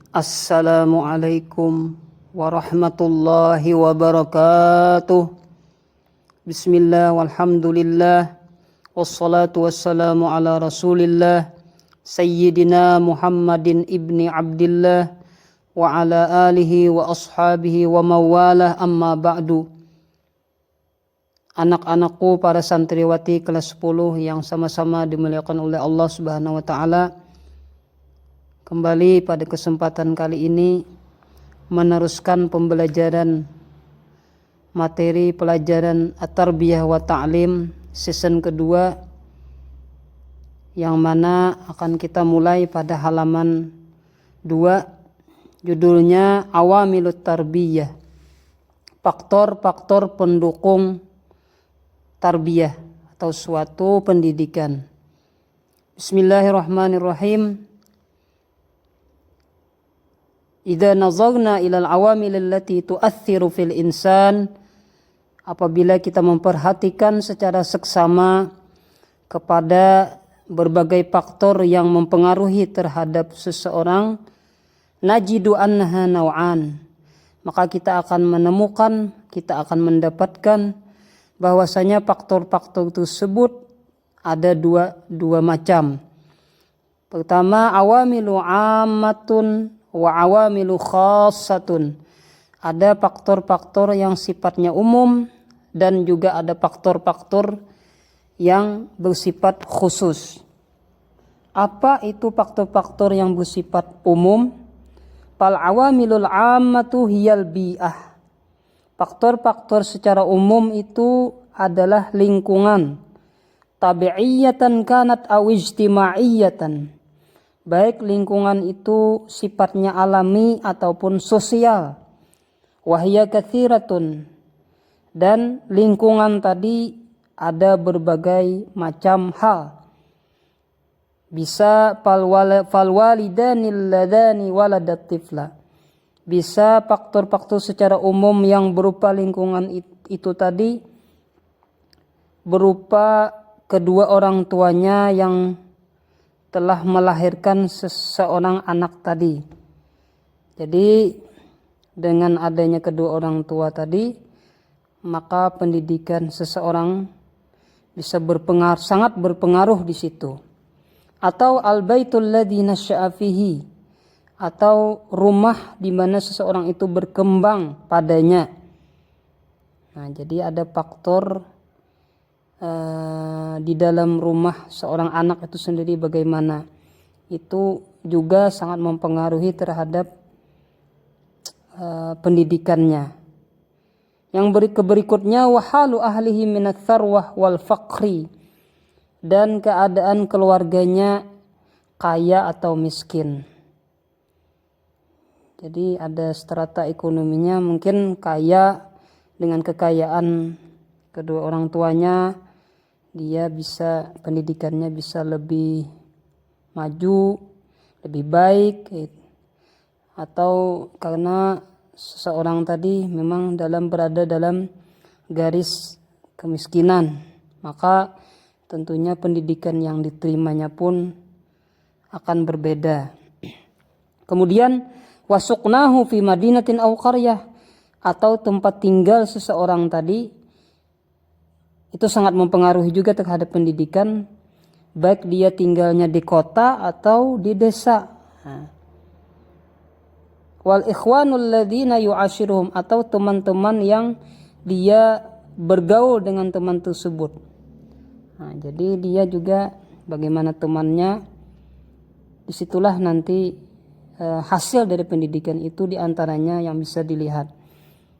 Assalamualaikum warahmatullahi wabarakatuh. Bismillah walhamdulillah wassalatu wassalamu ala rasulillah Sayyidina Muhammadin ibni Abdillah wa ala alihi wa ashabihi wa mawalah, amma ba'du. Anak-anakku, para santriwati kelas 10 yang sama-sama dimuliakan oleh Allah Subhanahu wa taala. Kembali pada kesempatan kali ini meneruskan pembelajaran materi pelajaran At-Tarbiyah wa Ta'lim season kedua, yang mana akan kita mulai pada halaman 2, judulnya Awamilut Tarbiyah, faktor-faktor pendukung tarbiyah atau suatu pendidikan. Bismillahirrahmanirrahim. Idza nazarna ilal awamil allati tu'athiru fil insan, apabila kita memperhatikan secara seksama kepada berbagai faktor yang mempengaruhi terhadap seseorang, najidu annaha naw'an, maka kita akan menemukan, kita akan mendapatkan bahwasanya faktor-faktor tersebut ada dua macam. Pertama, awamilu ammatun wa awamilu khassatun. Ada faktor-faktor yang sifatnya umum dan juga ada faktor-faktor yang bersifat khusus. Apa itu faktor-faktor yang bersifat umum? Fal awamilul ammatu hiyal bi'ah. Faktor-faktor secara umum itu adalah lingkungan, tabi'iyatan kanat aw ijtima'iyatan. Baik lingkungan itu sifatnya alami ataupun sosial. Wahya katsiratun, dan lingkungan tadi ada berbagai macam hal. Bisa falwalidanil ladani waladat tifla. Bisa faktor-faktor secara umum yang berupa lingkungan itu tadi berupa kedua orang tuanya yang telah melahirkan seseorang anak tadi. Jadi dengan adanya kedua orang tua tadi, maka pendidikan seseorang bisa sangat berpengaruh di situ. Atau al-baitul ladzi nasya'a fihi, atau rumah di mana seseorang itu berkembang padanya. Nah, jadi ada faktor di dalam rumah seorang anak itu sendiri bagaimana, itu juga sangat mempengaruhi terhadap pendidikannya. Yang berikutnya wahalu ahlihi minats tsarwah wal faqri, dan keadaan keluarganya kaya atau miskin. Jadi ada strata ekonominya, mungkin kaya, dengan kekayaan kedua orang tuanya dia bisa, pendidikannya bisa lebih maju, lebih baik, atau karena seseorang tadi memang berada dalam garis kemiskinan, maka tentunya pendidikan yang diterimanya pun akan berbeda. Kemudian wasuqnahu fi madinatin aw qaryah, atau tempat tinggal seseorang tadi itu sangat mempengaruhi juga terhadap pendidikan, baik dia tinggalnya di kota atau di desa. Wal ikhwanul ladzina yu'ashiruhum, atau teman-teman yang dia bergaul dengan teman tersebut. Nah, jadi dia juga bagaimana temannya, disitulah nanti hasil dari pendidikan itu diantaranya yang bisa dilihat.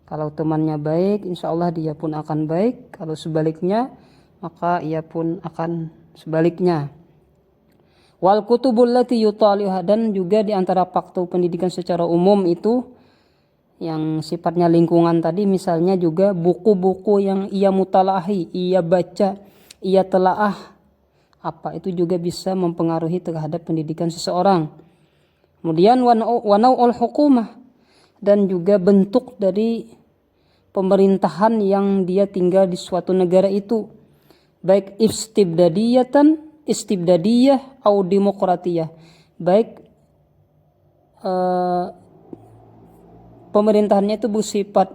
Kalau temannya baik, insya Allah dia pun akan baik. Kalau sebaliknya, maka ia pun akan sebaliknya. Wal kutubul lati yutaliha, dan juga di antara faktor pendidikan secara umum itu yang sifatnya lingkungan tadi, misalnya juga buku-buku yang ia mutalahi, ia baca, ia telaah, apa itu juga bisa mempengaruhi terhadap pendidikan seseorang. Kemudian wanau'ul hukumah, dan juga bentuk dari pemerintahan yang dia tinggal di suatu negara itu, baik istibdadiyah atau demokratiyah, baik pemerintahannya itu bersifat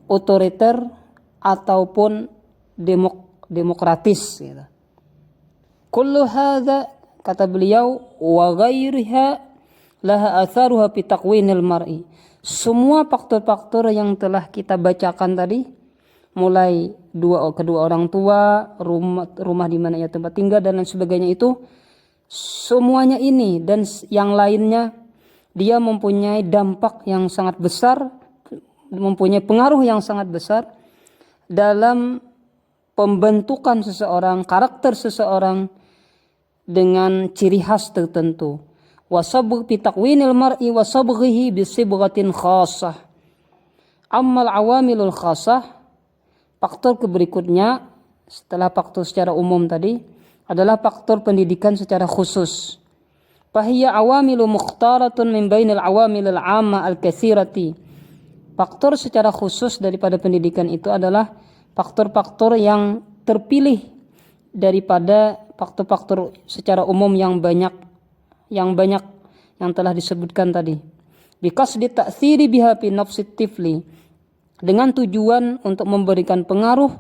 otoriter ataupun demokratis gitu. Kullu hadza, kata beliau, wa ghairiha laha atharuha fi taqwinil mar'i. Semua faktor-faktor yang telah kita bacakan tadi, mulai kedua orang tua, rumah di mana ia tempat tinggal dan lain sebagainya, itu semuanya ini dan yang lainnya, dia mempunyai dampak yang sangat besar, mempunyai pengaruh yang sangat besar dalam pembentukan seseorang, karakter seseorang dengan ciri khas tertentu. Wasabgh fi taqwinil mar'i wasabghihi bisibghatin khassah. Ammal awamilul khassah, faktor berikutnya setelah faktor secara umum tadi adalah faktor pendidikan secara khusus. Fahiya awamilu mukhtaratun min bainil awamilil 'amma al-katsirati. Faktor secara khusus daripada pendidikan itu adalah faktor-faktor yang terpilih daripada faktor-faktor secara umum yang banyak yang telah disebutkan tadi. Biqasdi ta'thiri biha fi nafsi tifli, dengan tujuan untuk memberikan pengaruh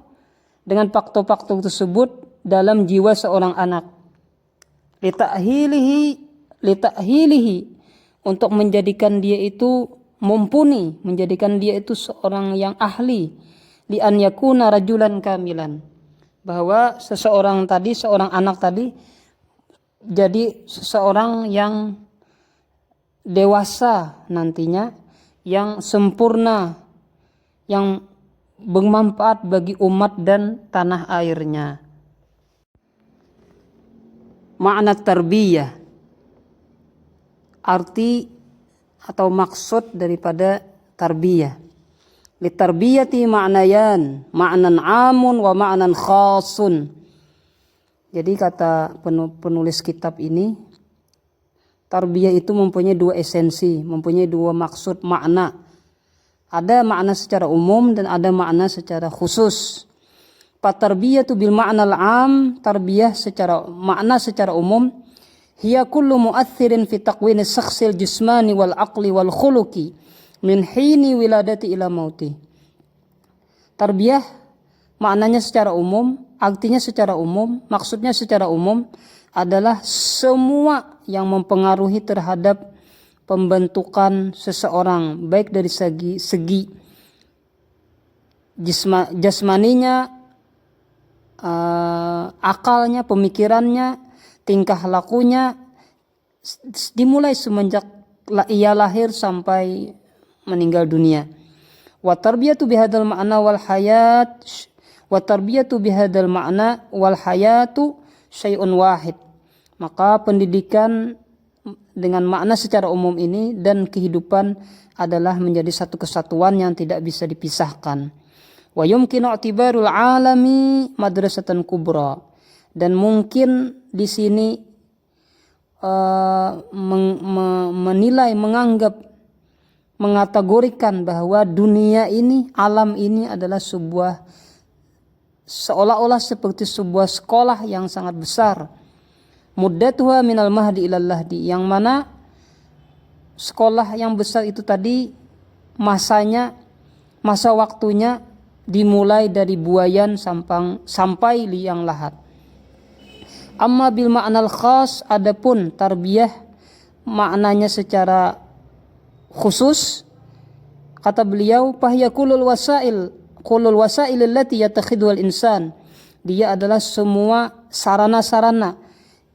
dengan faktor-faktor tersebut dalam jiwa seorang anak. Lita'hilihi, untuk menjadikan dia itu mumpuni, menjadikan dia itu seorang yang ahli, li an yakuna rajulan kamilan, bahwa seorang anak tadi jadi seseorang yang dewasa nantinya, yang sempurna, yang bermanfaat bagi umat dan tanah airnya. Makna tarbiyah, arti atau maksud daripada tarbiyah. Litarbiyati ma'nayan, ma'nan amun wa ma'nan khasun. Jadi kata penulis kitab ini, tarbiyah itu mempunyai dua esensi, mempunyai dua maksud makna. Ada makna secara umum dan ada makna secara khusus. Fatarbiyatu bil ma'nal am, tarbiyah secara makna secara umum, hiya kullu mu'athirin fi taqwini syakhsil jismani wal aqli wal khuluqi min hini wiladati ila mauti. Tarbiyah maknanya secara umum, artinya secara umum, maksudnya secara umum adalah semua yang mempengaruhi terhadap pembentukan seseorang, baik dari segi jasmaninya, akalnya, pemikirannya, tingkah lakunya, dimulai semenjak ia lahir sampai meninggal dunia. Wa tarbiyatu bihadzal ma'na wal hayat, wa tarbiyatu bihadzal ma'na wal hayatu syai'un wahid. Maka pendidikan dengan makna secara umum ini dan kehidupan adalah menjadi satu kesatuan yang tidak bisa dipisahkan. Wa yumkinu i'tibarul alami madrasatan kubra, dan mungkin di sini menilai, menganggap, mengategorikan bahwa dunia ini, alam ini adalah seolah-olah seperti sebuah sekolah yang sangat besar. Muddatuha minal mahdi ilal lahdi, yang mana sekolah yang besar itu tadi masa waktunya dimulai dari buayan sampai liang lahat. Amma bil ma'nal khas, adapun tarbiyah maknanya secara khusus, kata beliau, fahiya kulul wasail allati yattakhidhuha al-insan. Dia adalah semua sarana-sarana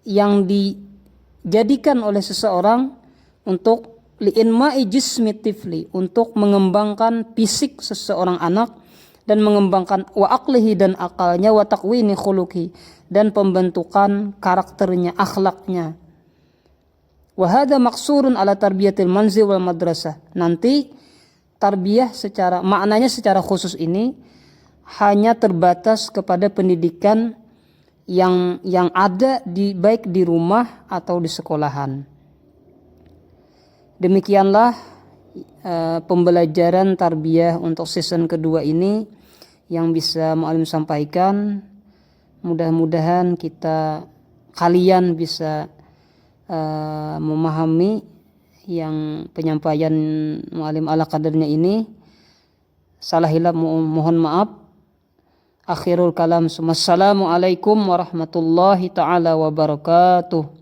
yang dijadikan oleh seseorang untuk li'inma'i jismi tifli, untuk mengembangkan fisik seseorang anak dan mengembangkan wa aqlihi, dan akalnya, wa taqwini khuluqi, dan pembentukan karakternya, akhlaknya. Wa hadza maqsurun ala tarbiyatil manzil wal madrasah. Nanti tarbiyah maknanya secara khusus ini hanya terbatas kepada pendidikan yang ada baik di rumah atau di sekolahan. Demikianlah pembelajaran tarbiyah untuk season kedua ini yang bisa Mu'alim sampaikan. Mudah-mudahan kalian bisa memahami yang penyampaian Muallim ala kadarnya ini. Salah hilap mohon maaf. Akhirul kalam. Assalamualaikum warahmatullahi taala wabarakatuh.